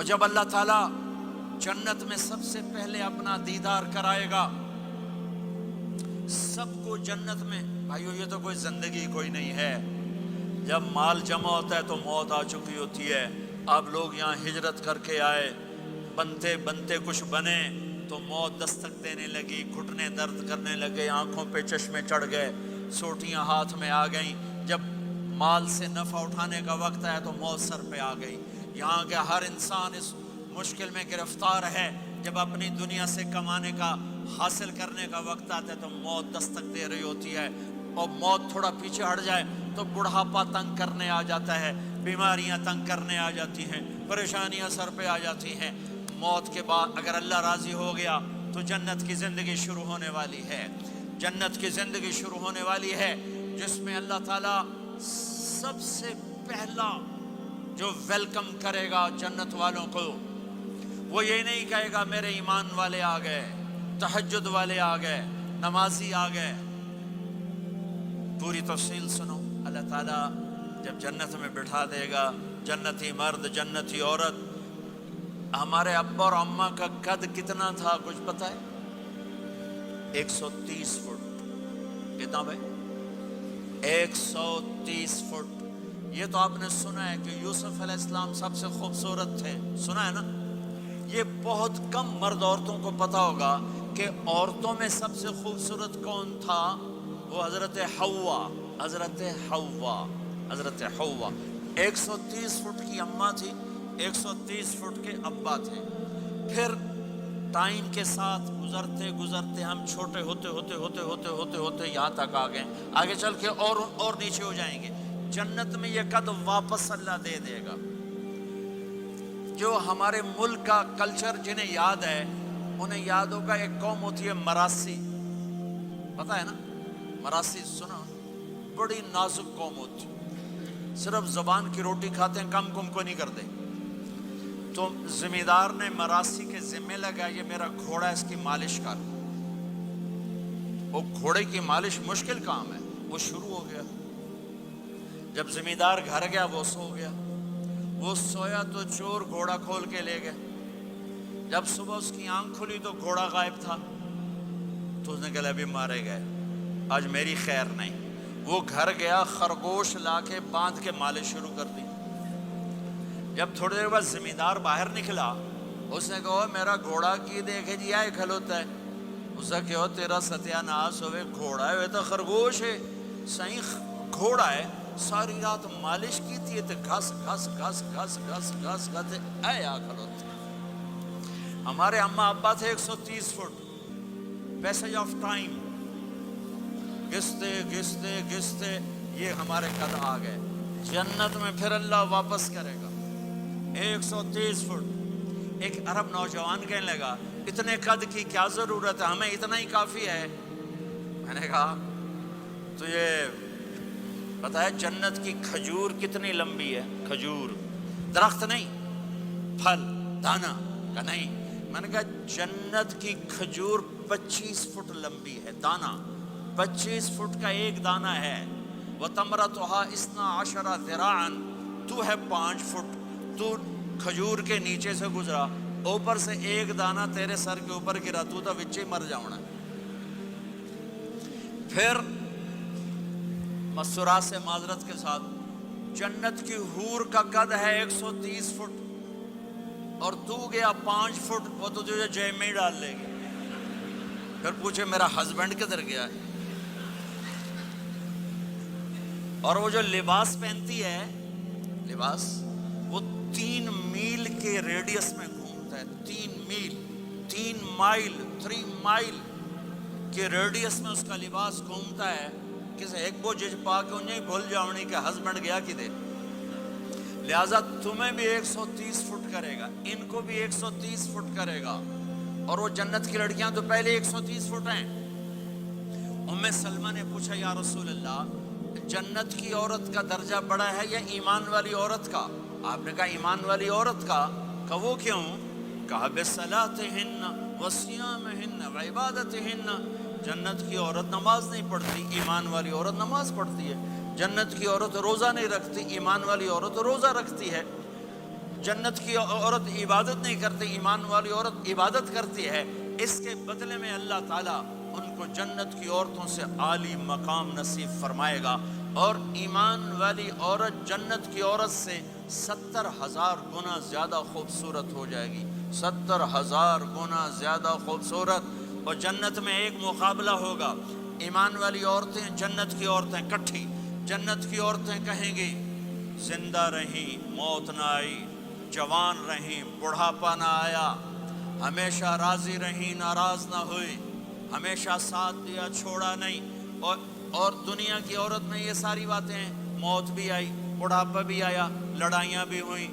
اور جب اللہ تعالیٰ جنت میں سب سے پہلے اپنا دیدار کرائے گا سب کو جنت میں، بھائیو یہ تو کوئی زندگی کوئی نہیں ہے. جب مال جمع ہوتا ہے تو موت آ چکی ہوتی ہے. اب لوگ یہاں ہجرت کر کے آئے، بنتے بنتے کچھ بنے تو موت دستک دینے لگی، گھٹنے درد کرنے لگے، آنکھوں پہ چشمے چڑھ گئے، سوٹیاں ہاتھ میں آ گئیں. جب مال سے نفع اٹھانے کا وقت آیا تو موت سر پہ آ گئی. یہاں کے ہر انسان اس مشکل میں گرفتار ہے. جب اپنی دنیا سے کمانے کا، حاصل کرنے کا وقت آتا ہے تو موت دستک دے رہی ہوتی ہے. اور موت تھوڑا پیچھے ہٹ جائے تو بڑھاپا تنگ کرنے آ جاتا ہے، بیماریاں تنگ کرنے آ جاتی ہیں، پریشانیاں سر پہ آ جاتی ہیں. موت کے بعد اگر اللہ راضی ہو گیا تو جنت کی زندگی شروع ہونے والی ہے. جنت کی زندگی شروع ہونے والی ہے جس میں اللہ تعالیٰ سب سے پہلا جو ویلکم کرے گا جنت والوں کو، وہ یہ نہیں کہے گا میرے ایمان والے آ گئے، تہجد والے آ گئے، نمازی آ گئے. پوری تفصیل سنو. اللہ تعالیٰ جب جنت میں بٹھا دے گا جنتی مرد جنتی عورت. ہمارے ابا اور اماں کا قد کتنا تھا کچھ پتہ ہے؟ 130 فٹ. کتنا بھائی؟ 130 فٹ. یہ تو آپ نے سنا ہے کہ یوسف علیہ السلام سب سے خوبصورت تھے، سنا ہے نا؟ یہ بہت کم مرد عورتوں کو پتہ ہوگا کہ عورتوں میں سب سے خوبصورت کون تھا. وہ حضرت حوا. حضرت حوا. حضرت حوا 130 فٹ کی اماں تھی، 130 فٹ کے ابا تھے. پھر ٹائم کے ساتھ گزرتے گزرتے ہم چھوٹے ہوتے ہوتے ہوتے ہوتے ہوتے ہوتے یہاں تک آ گئے. آگے چل کے اور نیچے ہو جائیں گے. جنت میں یہ قد واپس اللہ دے دے گا. جو ہمارے ملک کا کلچر جنہیں یاد ہے انہیں یاد ہوگا ایک قوم ہوتی ہے مراسی. پتہ ہے نا مراسی؟ سنا؟ بڑی نازک قوم ہوتی، صرف زبان کی روٹی کھاتے ہیں، کم کو نہیں کرتے. تو زمیندار نے مراسی کے ذمہ لگا یہ میرا گھوڑا ہے، اس کی مالش کر. وہ گھوڑے کی مالش مشکل کام ہے. وہ شروع ہو گیا. جب زمیندار گھر گیا وہ سو گیا. وہ سویا تو چور گھوڑا کھول کے لے گئے. جب صبح اس کی آنکھ کھلی تو گھوڑا غائب تھا. تو اس نے کہا ابھی مارے گئے، آج میری خیر نہیں. وہ گھر گیا، خرگوش لا کے باندھ کے مالش شروع کر دی. جب تھوڑی دیر بعد زمیندار باہر نکلا، اس نے کہا میرا گھوڑا کی دیکھے جی آئے کھلوتا ہے. اس نے کہا تیرا ستیہ ناس ہوئے، گھوڑا ہے وہ تو خرگوش ہے. صحیح گھوڑا ہے. ساری رات مالش کی تھی تو گھس گھس گھس گھس گھس گھس گھس اے آ کھلوتے. ہمارے اماں ابا تھے 130 فٹ. پیسج آف ٹائم گھستے گھستے گھستے یہ ہمارے قد آ گئے. جنت میں پھر اللہ واپس کرے گا 130 فٹ. ایک عرب نوجوان کہنے لگا اتنے قد کی کیا ضرورت ہے، ہمیں اتنا ہی کافی ہے. میں نے کہا تجھے پتہ ہے جنت کی کھجور کتنی لمبی ہے؟ کھجور درخت نہیں، پھل دانا کا نہیں. میں نے کہا جنت کی کھجور 25 فٹ لمبی ہے. دانا 25 فٹ کا ایک دانا ہے. وَتَمْرَتُهَا 12 ذِرَاعًا. تو ہے 5 فٹ. تو کھجور کے نیچے سے گزرا، اوپر سے ایک دانا تیرے سر کے اوپر گرا، تو تا وچے مر جاؤنا. پھر مسرات سے معذرت کے ساتھ جنت کی حور کا قد ہے 130 فٹ اور تو گیا 5 فٹ. وہ تو تجھے جیب میں ہی ڈال لے گی. پھر پوچھے میرا ہسبینڈ کدھر گیا ہے؟ اور وہ جو لباس پہنتی ہے، لباس وہ 3 میل کے ریڈیس میں گھومتا ہے. 3 مائل کے ریڈیس میں اس کا لباس گھومتا ہے. کسی ایک بوجھ پا کے انہیں بھول جاؤنی کہ ہسبینڈ گیا کدھر. لہٰذا تمہیں بھی 130 فٹ کرے گا، ان کو بھی 130 فٹ کرے گا. اور وہ جنت کی لڑکیاں تو پہلے 130 فٹ ہیں. ام سلمہ نے پوچھا یا رسول اللہ جنت کی عورت کا درجہ بڑا ہے یا ایمان والی عورت کا؟ آپ نے کہا ایمان والی عورت کا. کہا وہ کیوں؟ کہا بصلاتہن وصیامہن وعبادتہن. جنت کی عورت نماز نہیں پڑھتی، ایمان والی عورت نماز پڑھتی ہے. جنت کی عورت روزہ نہیں رکھتی، ایمان والی عورت روزہ رکھتی ہے. جنت کی عورت عبادت نہیں کرتی، ایمان والی عورت عبادت کرتی ہے، اس کے بدلے میں اللہ تعالیٰ ان کو جنت کی عورتوں سے عالی مقام نصیب فرمائے گا، اور ایمان والی عورت جنت کی عورت سے 70,000 گنا زیادہ خوبصورت ہو جائے گی، 70,000 گنا زیادہ خوبصورت۔ اور جنت میں ایک مقابلہ ہوگا، ایمان والی عورتیں، جنت کی عورتیں کٹھی، جنت کی عورتیں کہیں گی زندہ رہیں موت نہ آئی، جوان رہیں بڑھاپا نہ آیا، ہمیشہ راضی رہیں ناراض نہ ہوئی، ہمیشہ ساتھ دیا چھوڑا نہیں۔ اور دنیا کی عورت میں یہ ساری باتیں ہیں، موت بھی آئی، بڑھاپا بھی آیا، لڑائیاں بھی ہوئیں،